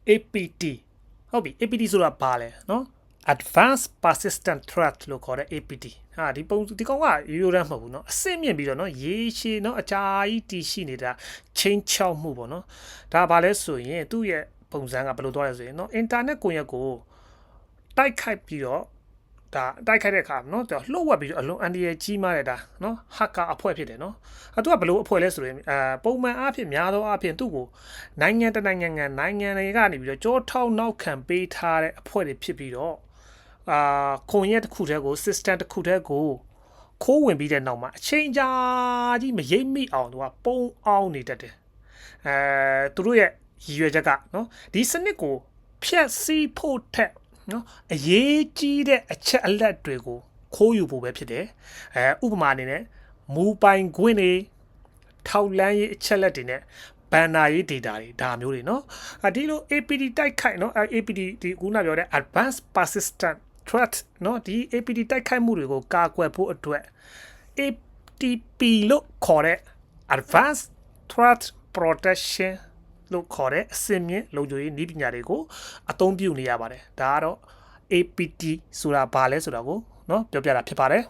APT ဟုတ်ပြီ APT ဆိုတာဘာလဲเนาะ Advanced Persistent Threat လို့ခေါ်တဲ့ APT ဟာဒီကောင်ကရိုးရိုးတမ်းမဟုတ်ဘူးเนาะအဆင့်မြင့်ပြီးတော့เนาะရေရှည်เนาะအကြာကြီးတည်ရှိနေတာချင်းချောက်မှုပေါ့เนาะဒါဘာလဲဆိုရင်သူ့ရဲ့ပုံစံကဘယ်လိုသွားလဲဆိုရင်เนาะ internet ကွန်ရက်ကိုတိုက်ခိုက်ပြီးတော့ဒါတိုက်ခိုက်တဲ့အခါเนาะသူလှုပ်ဝက်ပြီးတော့အလွန်အန္တရာယ်ကြီးမားတဲ့ဒါเนาะ hacker အဖွဲ့ဖြစ်တယ်เนาะသူကဘယ်လိုအဖွဲ့လဲဆိုရင်ပုံမှန်အားဖြင့်များသောအားဖြင့်သူ့ကိုနိုင်ငံတနိုင်ငံတွေကနေပြီးတော့ကြောထောက်နောက်ခံပေးထားတဲ့အဖွဲ့တွေဖြစ်ပြီးတော့ခွန်ရက်တစ်ခုတည်းကို system တစ်ခုတည်းကိုခိုးဝင်ပြီးတဲ့နောက်မှာအချိန်ကြာကြီးမရိပ်မိအောင်သူကပုံအောင်နေတတ်တယ်သူတို့ရဲ့ရည်ရွယ်ချက်ကเนาะဒီစနစ်ကိုဖျက်ဆီးဖို့ထက်เนาะအရေးကြီးတဲ့အချက်အလက်တွေကိုခိုးယူဖို့ပဲဖြစ်တယ်ဥပမာအနေနဲ့မူပိုင်ခွင့်တွေထောက်လန်းရေးအချက်လက်တွေနဲ့ဘန်နာရေး data တွေဒါမျိုးတွေเนาะဒီလို APT တိုက်ခိုက်เนาะAPT ဒီခုနပြောတဲ့ Advanced Persistent Threat เนาะဒီ APT တိုက်ခိုက်မှုတွေကိုကာကွယ်ဖို့အတွက် ATP လို့ခေါ်တဲ့ Advanced Threat Protection လို့ခေါ်တဲ့အစင်မြင့်လုံခြုံရေးနည်းပညာတွေကိုအသုံးပြုနေရပါတယ်ဒါကတော့ APT ဆိုတာဘာလဲဆိုတာကိုเนาะပြောပြတာဖြစ်ပါတယ်